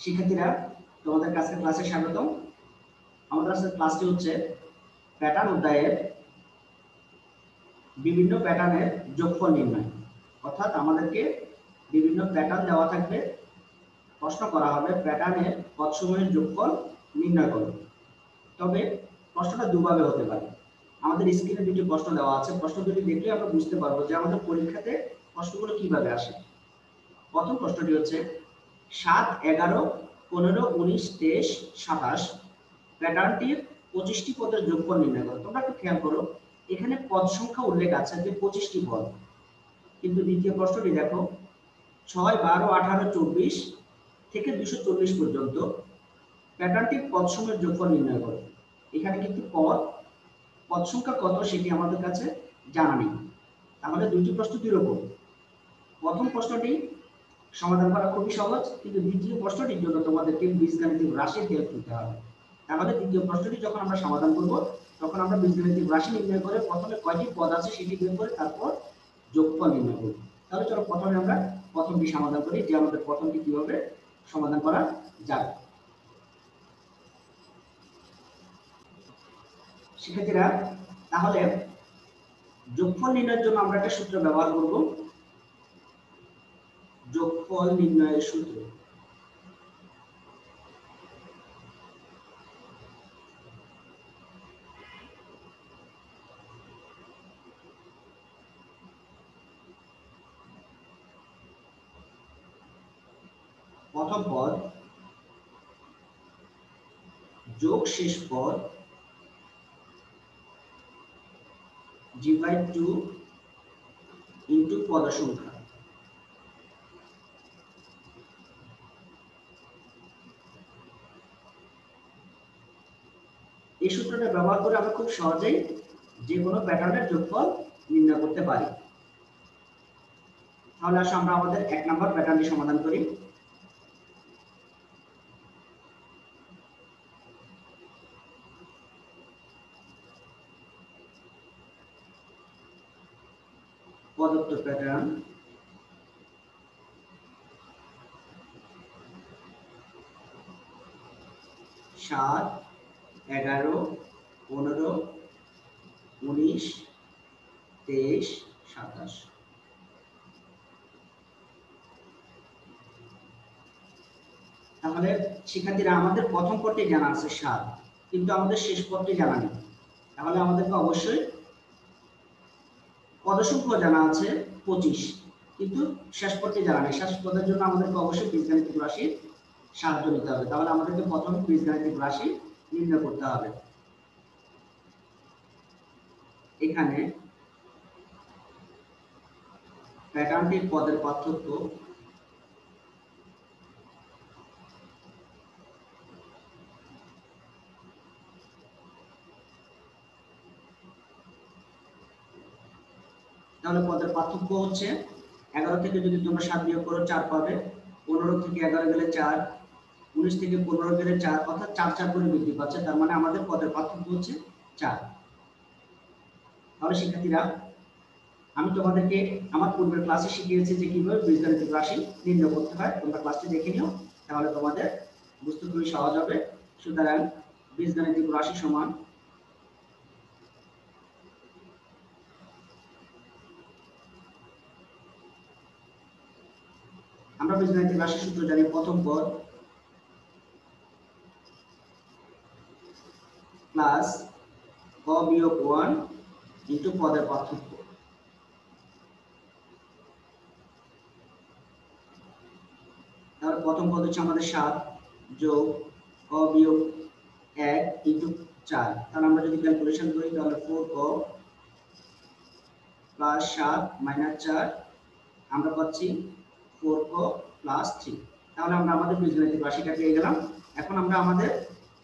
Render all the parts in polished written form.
শিক্ষার্থীরা তোমাদের কাছে ক্লাসে স্বাগতম। আমাদের আজকের ক্লাসটি হচ্ছে প্যাটার্ন অধ্যায়ের বিভিন্ন প্যাটার্নের যোগফল নির্ণয়। অর্থাৎ আমাদেরকে বিভিন্ন প্যাটার্ন দেওয়া থাকবে, প্রশ্ন করা হবে প্যাটার্নের পদসমূহের যোগফল নির্ণয় করো। তবে প্রশ্নটা দুভাবে হতে পারে। আমাদের স্ক্রিনে দুটি প্রশ্ন দেওয়া আছে, প্রশ্ন দুটি দেখলে আমরা বুঝতে পারবো যে আমাদের পরীক্ষাতে প্রশ্নগুলো কিভাবে আসে। প্রথম প্রশ্নটি হচ্ছে 7, 11, 15, 19, 23, 27 প্যাটার্নটির 25টি পদের যোগফল নির্ণয় করো। তোমরা একটু খেয়াল করো, এখানে পদ সংখ্যা উল্লেখ আছে যে 25টি পদ, কিন্তু দ্বিতীয় প্রশ্নটি দেখো 6, 12, 18, 24 থেকে 240 পর্যন্ত প্যাটার্নটির পদসমূহের যোগফল নির্ণয় করো। এখানে কিন্তু পদ সংখ্যা কত সেটি আমাদের কাছে জানা নেই। তাহলে দুইটি প্রশ্ন দুই রকম। প্রথম প্রশ্নটি সমাধান করা খুবই সহজ, কিন্তু দ্বিতীয় প্রশ্নটির জন্য তোমাদেরকে বীজগাণিতিক রাশির হেল্প নিতে হবে। তাহলে দ্বিতীয় প্রশ্নটি যখন আমরা সমাধান করব তখন আমরা বীজগাণিতিক রাশি নির্ণয় করে প্রথমে কয়টি পদ আছে সেটি বের করে তারপর যোগফল নির্ণয় করব। তাহলে চলো প্রথমে আমরা প্রথমটি সমাধান করি, যে আমাদের প্রথমটি কিভাবে সমাধান করা যায়। শিক্ষার্থীরা, তাহলে যোগফল নির্ণয়ের জন্য আমরা একটা সূত্র ব্যবহার করব, যোগফল নির্ণয়ের সূত্র। প্রথম পদ যোগ শেষ পদ ডিভাইড 2 ইনটু পদ সংখ্যা। এই সূত্রটা ব্যবহার করে আমরা খুব সহজেই যে কোনো প্যাটার্নের যোগফল নির্ণয় করতে পারি। তাহলে আসো আমরা আমাদের 1 নম্বর প্যাটার্নটি সমাধান করি। প্রদত্ত প্যাটার্ন সাত, 11, 15, 19, 23, 27। তাহলে শিক্ষার্থীরা আমাদের প্রথম পদটি জানা আছে 7, কিন্তু আমাদের শেষ পদটি জানা নেই। তাহলে আমাদেরকে অবশ্যই পদসংখ্যা জানা আছে 25, কিন্তু শেষ পদটি জানা নেই। শেষ পদের জন্য আমাদেরকে অবশ্যই বীজগাণিতিক রাশির সাহায্য নিতে হবে। তাহলে আমাদেরকে প্রথমে বীজগাণিতিক রাশি নির্ণয় করতে হবে। এখানে প্যাটার্নটির পদের পার্থক্য তাহলে পদের পার্থক্য হচ্ছে 11 থেকে যদি তোমরা 7 বিয়োগ করো 4 পাবে, 15 থেকে 11 গেলে 4, 19 থেকে 15 গেলে 4, অর্থাৎ 4 4 করে বৃদ্ধি পাচ্ছে। তার মানে আমাদের পদের পার্থক্য হচ্ছে 4। তাহলে শিক্ষার্থীরা, আমি তোমাদেরকে আমার পূর্বের ক্লাসে শিখিয়েছি যে কিভাবে বীজগাণিতিক রাশি নির্ণয় করতে হয়। তোমরা ক্লাসটি দেখে নিও, তাহলে তোমাদের বুঝতে খুবই সহজ হবে। সুতরাং বীজগাণিতিক রাশি সমান আমরা বীজগাণিতিক রাশি সূত্র জানি, প্রথম পদ প্লাস ক বিয়োগ 1 ইনটু পদের পার্থক্য। তাহলে প্রথম পদ হচ্ছে আমাদের 7 যোগ ক বিয়োগ 1 ইনটু 4। তাহলে আমরা যদি ক্যালকুলেশন করি তাহলে 4ক প্লাস 7 মাইনাস 4 আমরা পাচ্ছি 4ক প্লাস 3। তাহলে আমরা আমাদের বীজগাণিতিক রাশিটা পেয়ে গেলাম। এখন আমরা আমাদের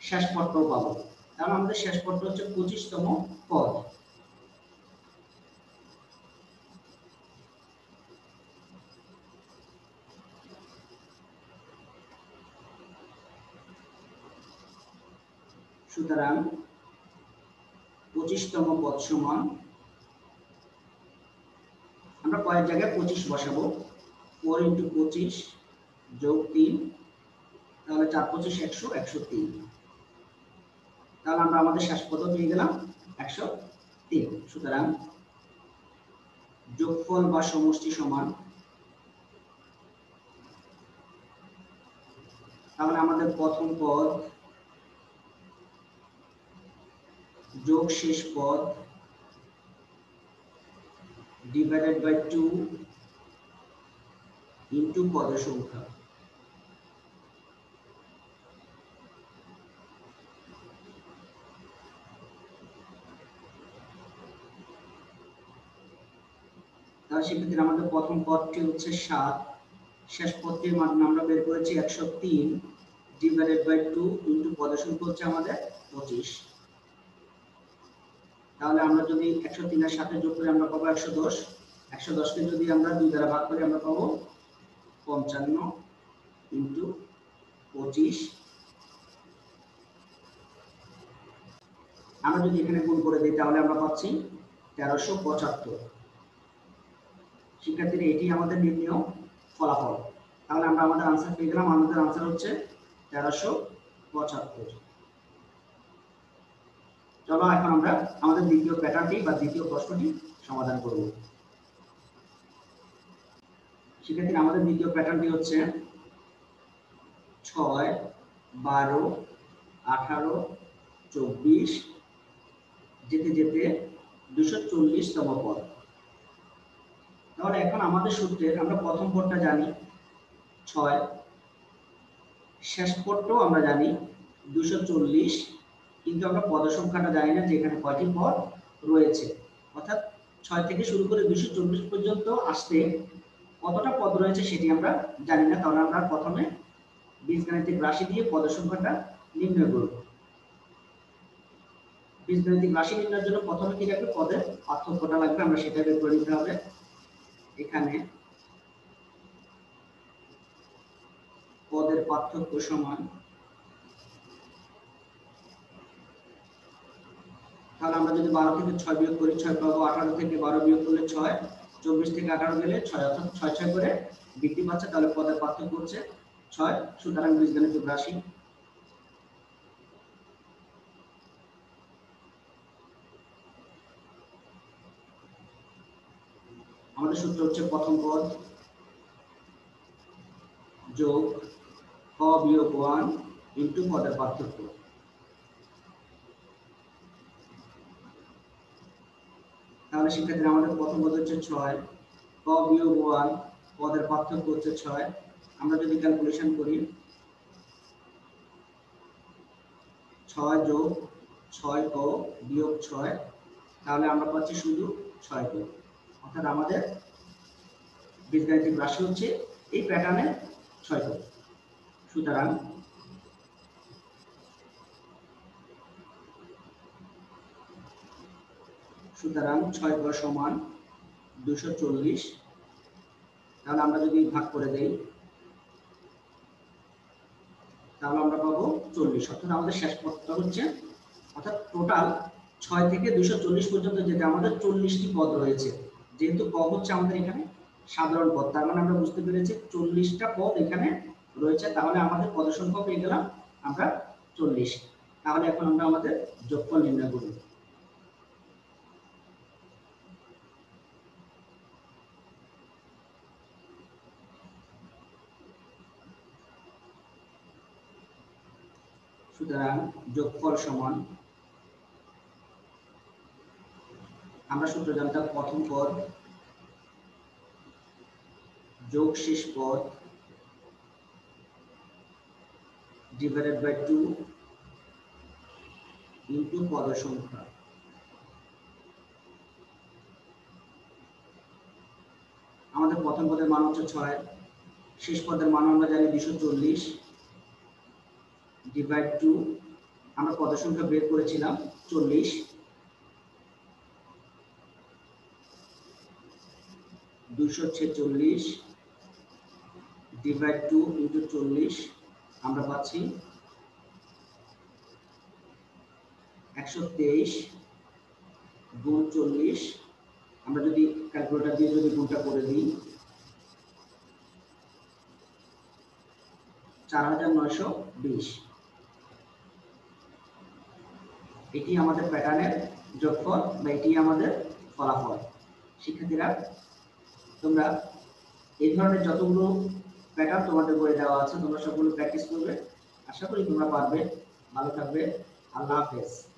শেষ পদটাও পাবো। তাহলে আমাদের শেষ পদটা হচ্ছে 25তম পদ। সুতরাং 25তম পদ সমান, আমরা কয়েক জায়গায় 25 বসাবো, 4 × 25 যোগ 3 তাহলে 4 25 100 103। তাহলে আমরা আমাদের শেষ পদ পেয়ে গেলাম 103। সুতরাং যোগফল বা সমষ্টি সমান, তাহলে আমাদের প্রথম পদ যোগ শেষ পদ ডিভাইডেড বাই 2 ইনটু পদের সংখ্যা। তাহলে সেক্ষেত্রে আমাদের প্রথম পদটি হচ্ছে 7, শেষ পদটির মান আমরা বের করেছি 103 ডিভাইডেড বাই 2 ইনটু পদের সংখ্যা হচ্ছে আমাদের 25। তাহলে আমরা যদি 103 এর সাথে যোগ করি আমরা পাবো 110। 110 কে যদি আমরা 2 দ্বারা ভাগ করি আমরা পাবো 55 ইনটু 25। আমরা যদি এখানে গুণ করে দিই তাহলে আমরা পাচ্ছি 1375। শিক্ষার্থীরা এটি আমাদের নির্ণয় ফলাফল। তাহলে আমরা আমাদের आंसर পেয়ে গেলাম। আমাদের आंसर হচ্ছে 1375। চলো এখন আমরা আমাদের দ্বিতীয় প্যাটার্নটি বা দ্বিতীয় প্রশ্নটি সমাধান করব। শিক্ষার্থীরা আমাদের দ্বিতীয় প্যাটার্নটি হচ্ছে 6 12 18 24 যেতে যেতে 240 তম পদ। তাহলে এখন আমাদের সূত্রের আমরা প্রথম পদটা জানি 6, শেষ পদটাও আমরা জানি 240, কিন্তু আমরা পদ সংখ্যাটা জানি না যে এখানে কয়টি পদ রয়েছে। অর্থাৎ 6 থেকে শুরু করে 240 পর্যন্ত আসতে কতটা পদ রয়েছে সেটি আমরা জানি না। তাহলে আমরা প্রথমে বীজগাণিতিক রাশি দিয়ে পদ সংখ্যাটা নির্ণয় করব। বীজগাণিতিক রাশি নির্ণয়ের জন্য প্রথমে কি লাগবে? পদের পার্থক্যটা লাগবে, আমরা সেটা বের করে নিতে হবে। এখানে পদের পার্থক্য সমান, তাহলে আমরা যদি 12 থেকে 6 বিয়োগ করি 6 পাবো, 18 থেকে 12 বিয়োগ করলে 6, 24 থেকে 18 গেলে 6, অর্থাৎ 6 6 করে বৃদ্ধি পাচ্ছে। তাহলে পদের পার্থক্য হচ্ছে 6। সুতরাং বীজগাণিতিক রাশি আমাদের সূত্র হচ্ছে প্রথম পদ যোগ ক বিয়োগ 1 ইনটু পদের পার্থক্য। তাহলে শিক্ষার্থীরা আমাদের প্রথম পদ হচ্ছে 6, ক বিয়োগ 1, পদের পার্থক্য হচ্ছে 6। আমরা যদি ক্যালকুলেশন করি 6 যোগ 6 ক বিয়োগ 6, তাহলে আমরা পাচ্ছি শুধু 6 ক। অর্থাৎ আমাদের বীজগাণিতিক রাশি হচ্ছে এই প্যাটার্নে 6 ক। সুতরাং সুতরাং 6 ক সমান 240। তাহলে আমরা যদি ভাগ করে দেই তাহলে আমরা পাবো 40। অর্থাৎ আমাদের শেষ পদটা হচ্ছে, অর্থাৎ টোটাল 6 থেকে 240 পর্যন্ত যেটা আমাদের 40টি পদ রয়েছে। যেহেতু ক হচ্ছে আমাদের এখানে সাধারণ পদ, তার মানে আমরা বুঝতে পেরেছি 40টা পদ এখানে রয়েছে। তাহলে আমাদের পদ সংখ্যা পেয়ে গেলাম আমরা 40। তাহলে এখন আমরা আমাদের যোগফল নির্ণয় করব। সুতরাং যোগফল সমান, আমরা সূত্র জানতাম প্রথম পদ যোগ শেষ পদ ডিভাইডেড বাই 2 ইনটু পদ সংখ্যা। আমাদের প্রথম পদের মান হচ্ছে 6, শেষ পদের মান আমরা জানি 240 ডিভাইড 2, আমরা পদ সংখ্যা বের করেছিলাম 40। 246 ডিভাইড 2 ইনটু 40, আমরা পাচ্ছি 123 গুণ 40। আমরা যদি ক্যালকুলেটর দিয়ে যদি গুণটা করে দিই 4920। এটি আমাদের প্যাটার্নের যোগফল বা এটি আমাদের ফলাফল। শিক্ষার্থীরা, তোমরা এই ধরনের যতগুলো প্যাটার্ন তোমাদের বইয়ে দেওয়া আছে তোমরা সবগুলো প্র্যাকটিস করবে। আশা করি তোমরা পারবে। ভালো থাকবে। আল্লাহ হাফেজ।